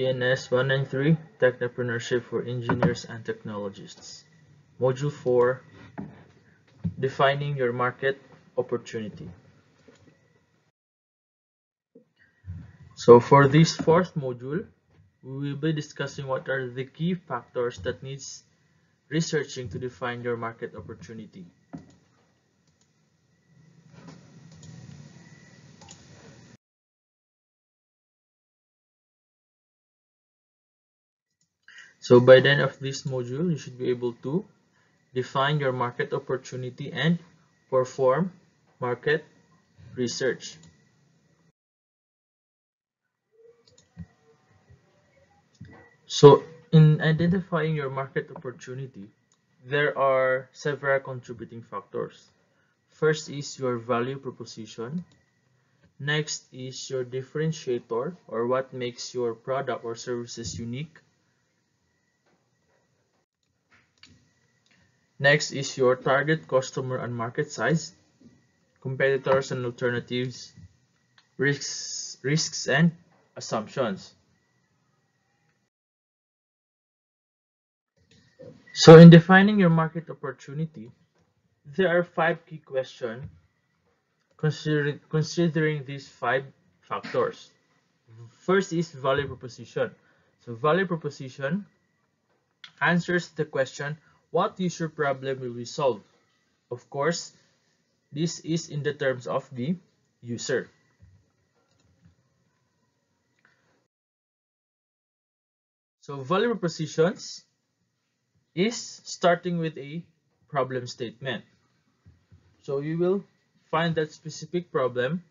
ENS193 Technopreneurship for Engineers and Technologists. Module 4 Defining Your Market Opportunity. So for this fourth module, we will be discussing what are the key factors that needs researching to define your market opportunity. So by the end of this module, you should be able to define your market opportunity and perform market research. So in identifying your market opportunity, there are several contributing factors. First is your value proposition. Next is your differentiator, or what makes your product or services unique. Next is your target customer and market size, competitors and alternatives, risks and assumptions. So in defining your market opportunity, there are 5 key questions considering these 5 factors. First is value proposition. So value proposition answers the question, what user problem will we solve? Of course, this is in the terms of the user. So value propositions is starting with a problem statement. So you will find that specific problem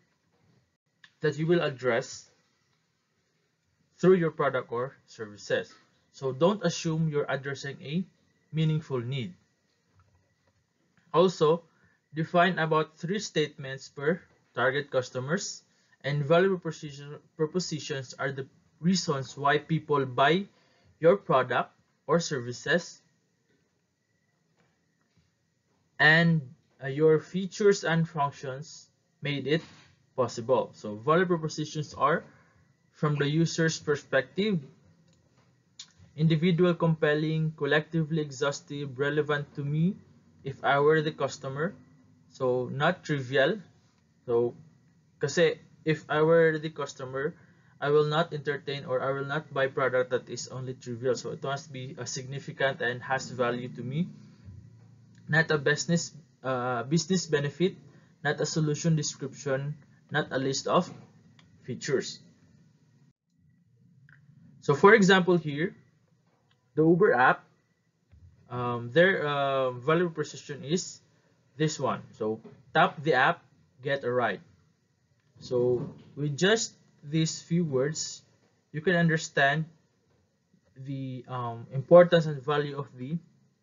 that you will address through your product or services. So don't assume you're addressing a meaningful need. Also, define about 3 statements per target customers, and value propositions are the reasons why people buy your product or services, and your features and functions made it possible. So value propositions are from the user's perspective: individual, compelling, collectively exhaustive, relevant to me if I were the customer. So not trivial. So kasi if I were the customer, I will not entertain or I will not buy product that is only trivial. So it must be a significant and has value to me. Not a business benefit, not a solution description, not a list of features. So for example here, the Uber app, their value proposition is this one. So tap the app, get a ride. So with just these few words, you can understand the importance and value of the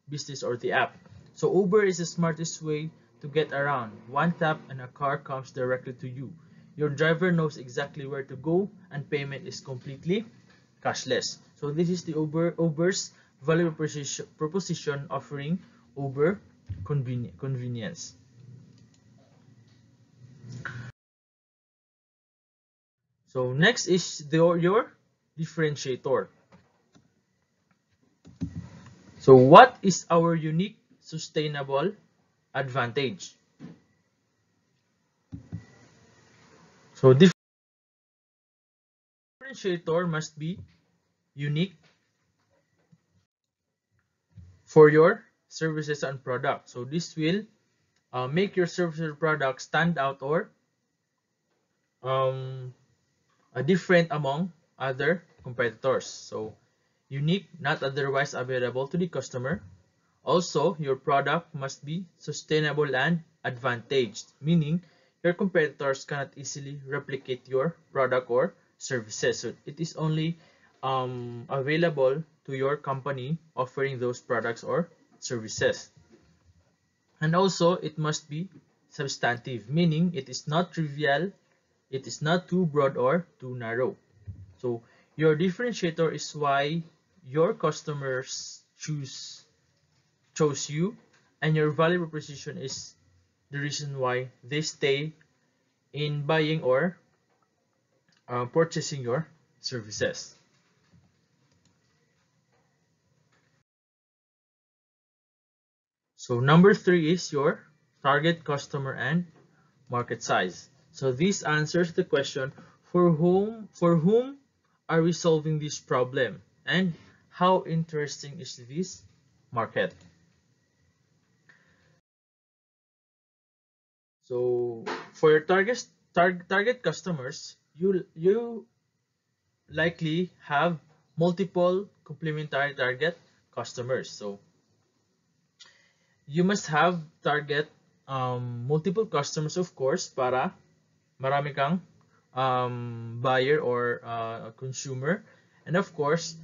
business or the app. So Uber is the smartest way to get around. One tap and a car comes directly to you. Your driver knows exactly where to go and payment is completely cashless. So this is the Uber's value proposition, offering Uber convenience. So next is your differentiator. So what is our unique sustainable advantage? So differentiator must be unique for your services and products. So this will make your service or product stand out or different among other competitors. So unique, not otherwise available to the customer. Also, your product must be sustainable and advantaged, meaning your competitors cannot easily replicate your product or services. So it is only available to your company offering those products or services. And also, it must be substantive, meaning it is not trivial, it is not too broad or too narrow. So your differentiator is why your customers chose you, and your value proposition is the reason why they stay in buying or purchasing your services. So number 3 is your target customer and market size. So this answers the question, for whom are we solving this problem, and how interesting is this market? So for your target customers, you likely have multiple complementary target customers. So you must have target multiple customers, of course, para marami kang buyer or consumer, and of course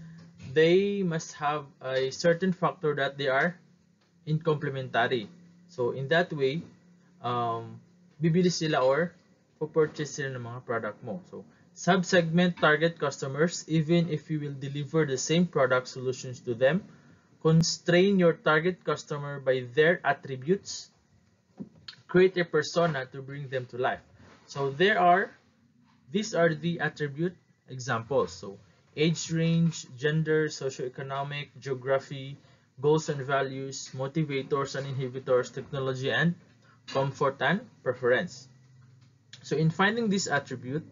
they must have a certain factor that they are in complementary. So in that way, bibili sila or purchase sila ng mga product mo. So sub-segment target customers, even if you will deliver the same product solutions to them, constrain your target customer by their attributes, create a persona to bring them to life. So these are the attribute examples. So age range, gender, socioeconomic, geography, goals and values, motivators and inhibitors, technology, and comfort and preference. So in finding this attribute,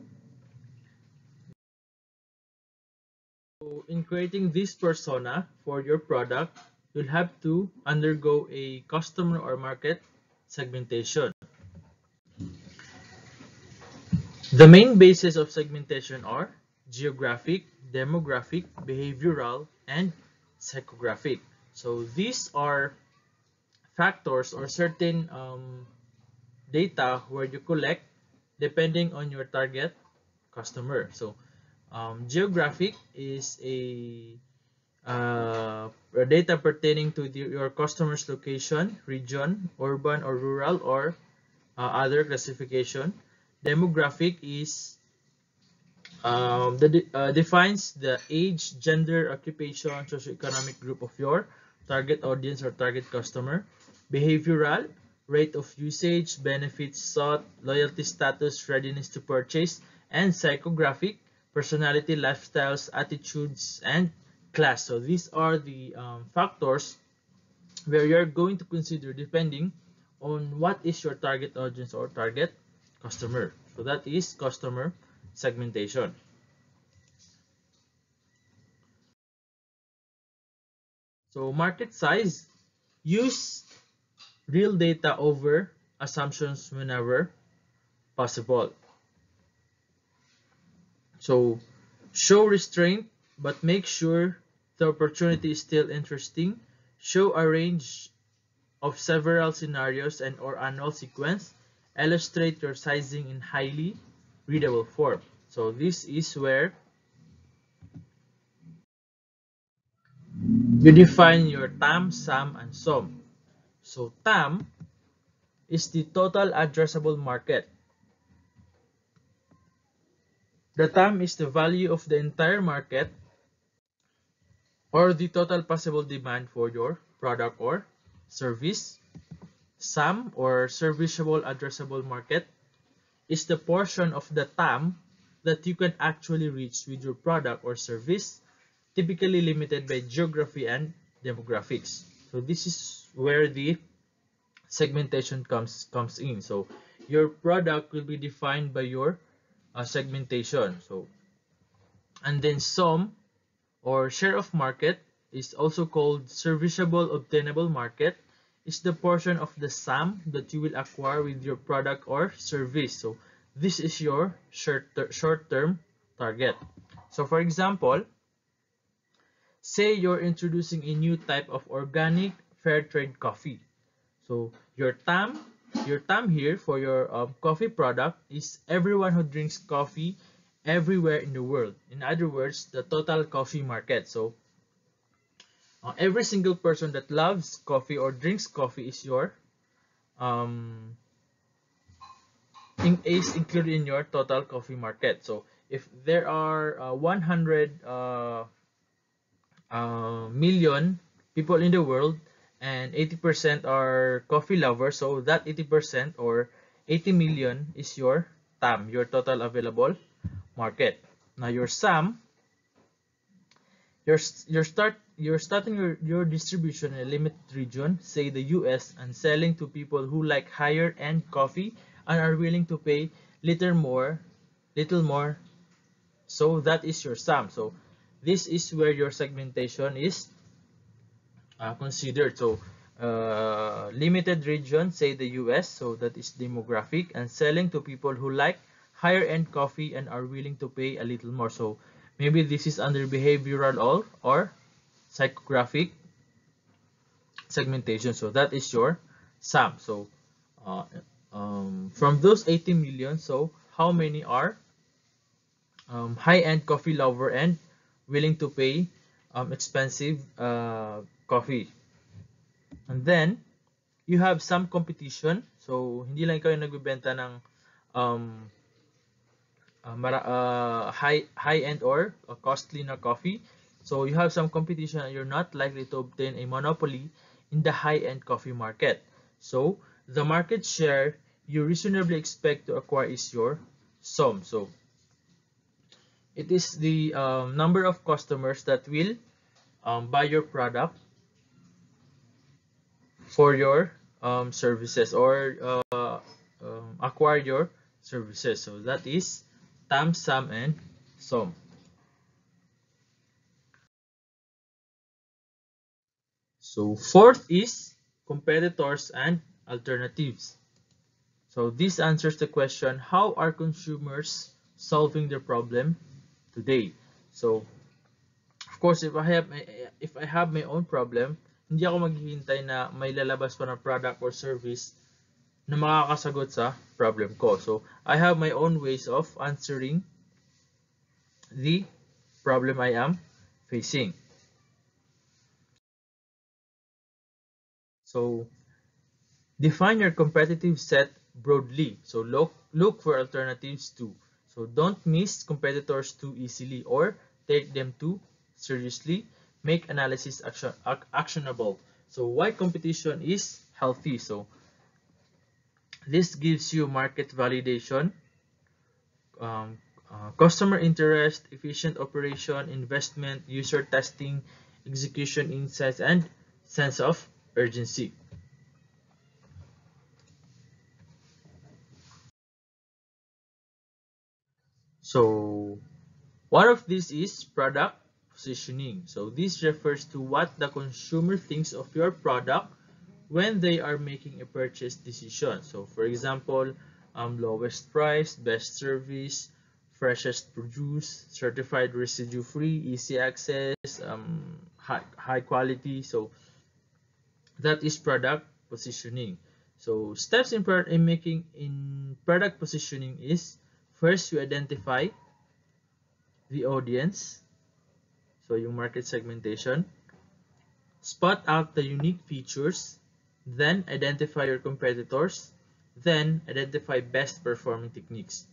so in creating this persona for your product, you'll have to undergo a customer or market segmentation. The main bases of segmentation are geographic, demographic, behavioral, and psychographic. So these are factors or certain data where you collect depending on your target customer. So geographic is a data pertaining to your customer's location, region, urban or rural, or other classification. Demographic is defines the age, gender, occupation, socioeconomic group of your target audience or target customer. Behavioral, rate of usage, benefits sought, loyalty status, readiness to purchase. And psychographic, personality, lifestyles, attitudes, and class. So these are the factors where you're going to consider depending on what is your target audience or target customer. So that is customer segmentation. So market size, use real data over assumptions whenever possible. So show restraint, but make sure the opportunity is still interesting. Show a range of several scenarios and or annual sequence. Illustrate your sizing in highly readable form. So this is where you define your TAM, SAM, and SOM. So TAM is the total addressable market. The TAM is the value of the entire market or the total possible demand for your product or service. SAM, or serviceable addressable market, is the portion of the TAM that you can actually reach with your product or service, typically limited by geography and demographics. So this is where the segmentation comes in. So your product will be defined by your segmentation. So and then SOM, or share of market, is also called serviceable obtainable market, is the portion of the SAM that you will acquire with your product or service. So this is your short-term target. So for example, say you're introducing a new type of organic fair trade coffee. So your TAM here for your coffee product is everyone who drinks coffee everywhere in the world. In other words, the total coffee market. So every single person that loves coffee or drinks coffee is your is included in your total coffee market. So if there are 100 million people in the world and 80% are coffee lovers, so that 80% or 80 million is your TAM, your total available market. Now your SAM, you're starting your distribution in a limited region, say the US, and selling to people who like higher end coffee and are willing to pay little more. So that is your SAM. So this is where your segmentation is considered. So limited region, say the US, so that is demographic, and selling to people who like higher end coffee and are willing to pay a little more. So maybe this is under behavioral or psychographic segmentation. So that is your SAM. So uh, from those 80 million, so how many are high-end coffee lover and willing to pay expensive coffee? And then you have some competition. So hindi lang ikaw yung nagbebenta ng um, high-end or costly na coffee. So you have some competition and you're not likely to obtain a monopoly in the high-end coffee market. So the market share you reasonably expect to acquire is your SOM. So it is the number of customers that will buy your product for your services or acquire your services. So that is TAM, SAM, and SOM. So fourth is competitors and alternatives. So this answers the question, how are consumers solving their problem today? So of course, if I have my own problem, hindi ako maghihintay na may lalabas pa na product or service na makakasagot sa problem ko. So I have my own ways of answering the problem I am facing. So define your competitive set broadly. So look for alternatives too. So don't miss competitors too easily or take them too seriously. Make analysis actionable. So why competition is healthy. So this gives you market validation, um, customer interest, efficient operation, investment, user testing, execution insights, and sense of urgency. So one of these is product positioning. So this refers to what the consumer thinks of your product when they are making a purchase decision. So for example, lowest price, best service, freshest produce, certified residue free, easy access, high quality. So that is product positioning. So steps in making in product positioning is, first you identify the audience, so yung market segmentation, spot out the unique features, then identify your competitors, then identify best performing techniques.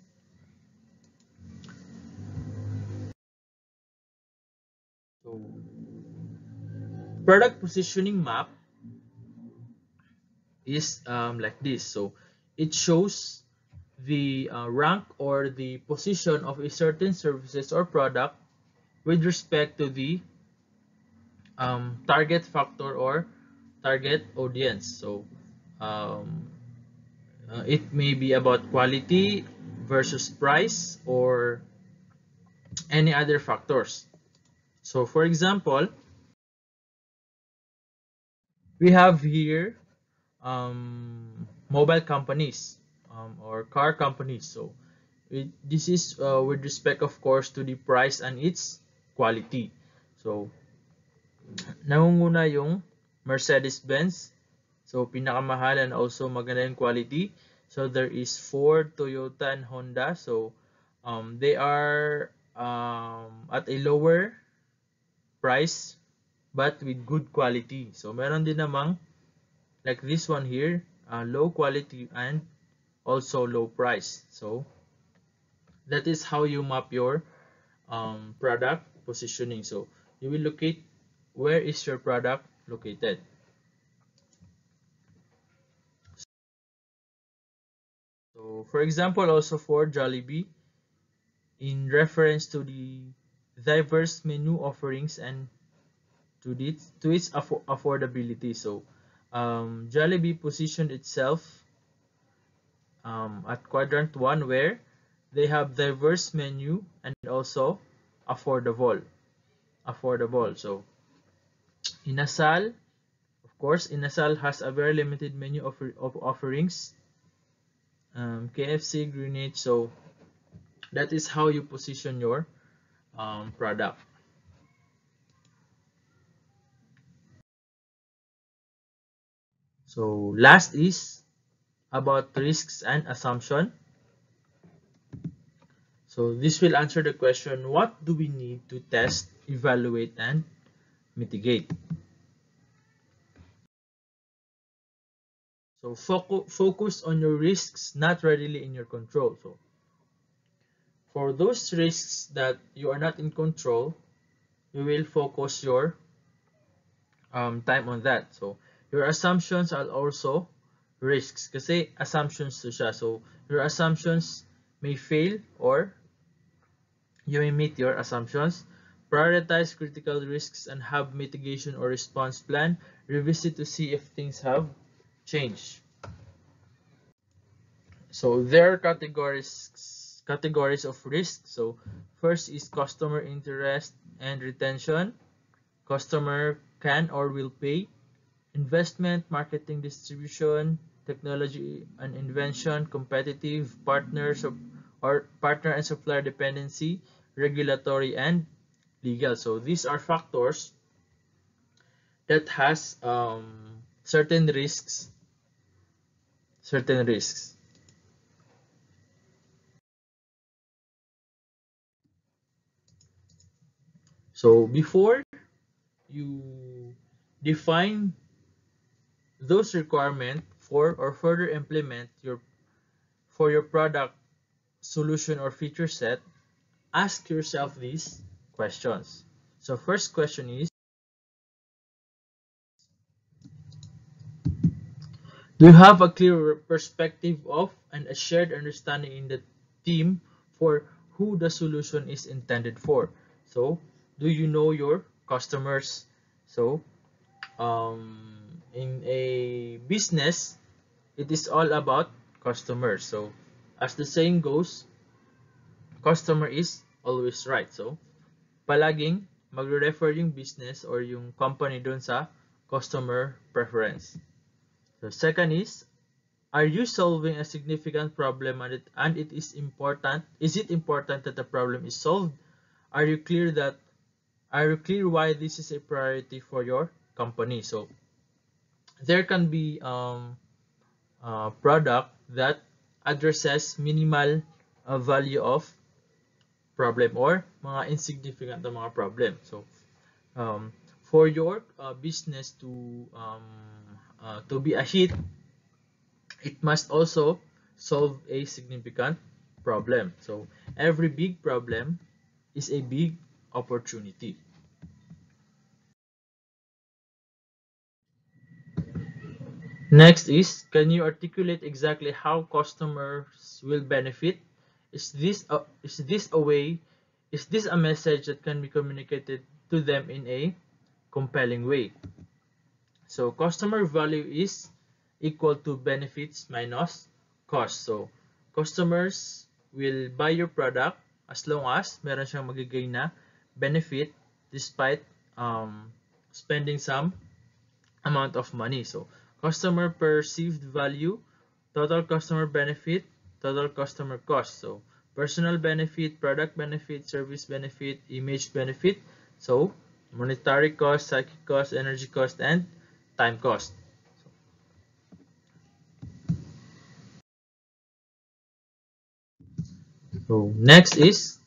So product positioning map is like this. So it shows the rank or the position of a certain services or product with respect to the target factor or target audience. So um, it may be about quality versus price or any other factors. So for example, we have here mobile companies or car companies. So this is with respect, of course, to the price and its quality. So nangunguna yung Mercedes-Benz. So pinakamahal and also maganda yung quality. So there is Ford, Toyota, and Honda. So they are at a lower price but with good quality. So meron din namang like this one here, low quality and also low price. So that is how you map your product positioning. So you will locate where is your product located. So for example, also for Jollibee, in reference to the diverse menu offerings and to its affordability. So Jollibee positioned itself at quadrant 1, where they have diverse menu and also affordable. So Inasal, of course, Inasal has a very limited menu of offerings. KFC, Greenwich. So that is how you position your product. So last is about risks and assumption. So this will answer the question, what do we need to test, evaluate, and mitigate? So focus on your risks not readily in your control. So for those risks that you are not in control, you will focus your time on that. So your assumptions are also risks kasi assumptions to siya. So your assumptions may fail or you may meet your assumptions. Prioritize critical risks and have mitigation or response plan. Revisit to see if things have changed. So there are categories of risk. So first is customer interest and retention. Customer can or will pay. Investment, marketing, distribution, technology and invention, competitive, partners or partner and supplier dependency, regulatory and legal. So these are factors that has certain risks. So before you define those requirements for or further implement your product, solution, or feature set, ask yourself these questions. So first question is, do you have a clear perspective of and a shared understanding in the team for who the solution is intended for? So do you know your customers? So in a business, it is all about customers. So as the saying goes, customer is always right. So palaging magre-refer yung business or yung company dun sa customer preference. The second are you solving a significant problem and it is important? Is it important that the problem is solved? Are you clear why this is a priority for your company? So there can be product that addresses minimal value of problem or mga insignificant na mga problem. So for your business to be a hit, it must also solve a significant problem. So every big problem is a big opportunity. Next is, can you articulate exactly how customers will benefit? Is this a message that can be communicated to them in a compelling way? So customer value is equal to benefits minus cost. So customers will buy your product as long as meron siyang magiging na benefit despite spending some amount of money. So customer perceived value, total customer benefit, total customer cost. So personal benefit, product benefit, service benefit, image benefit. So monetary cost, psychic cost, energy cost, and time cost. So next is,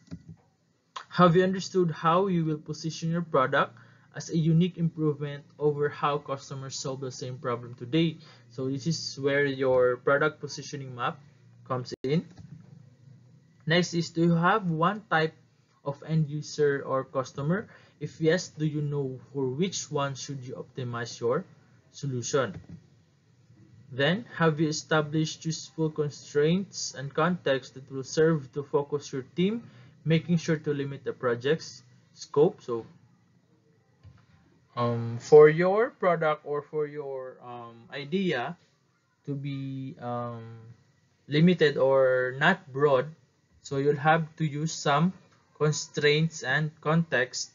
have you understood how you will position your product as a unique improvement over how customers solve the same problem today? So this is where your product positioning map comes in. Next is, do you have one type of end user or customer? If yes, do you know for which one should you optimize your solution? Then, have you established useful constraints and context that will serve to focus your team, making sure to limit the project's scope? So, For your product or for your idea to be limited or not broad, so you'll have to use some constraints and context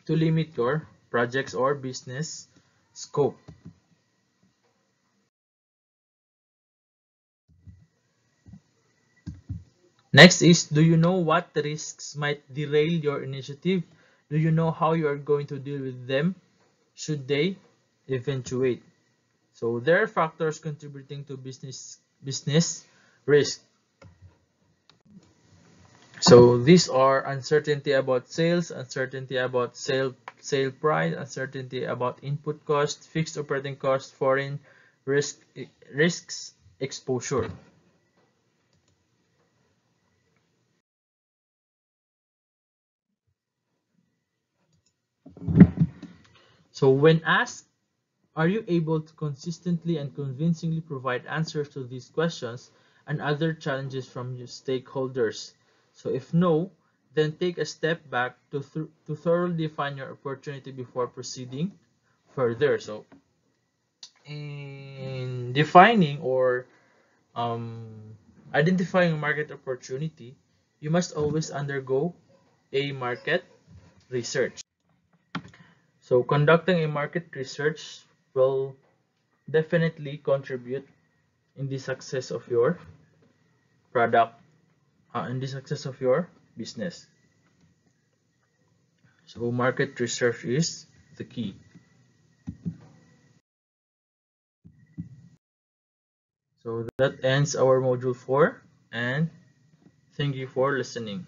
to limit your projects or business scope. Next is, do you know what risks might derail your initiative? Do you know how you are going to deal with them should they eventuate? So there are factors contributing to business risk. So these are uncertainty about sales, uncertainty about sale price, uncertainty about input cost, fixed operating cost, foreign risks exposure. So when asked, are you able to consistently and convincingly provide answers to these questions and other challenges from your stakeholders? So if no, then take a step back to thoroughly define your opportunity before proceeding further. So in defining or um, identifying a market opportunity, you must always undergo a market research. So conducting a market research will definitely contribute in the success of your product, in the success of your business. So market research is the key. So that ends our module 4, and thank you for listening.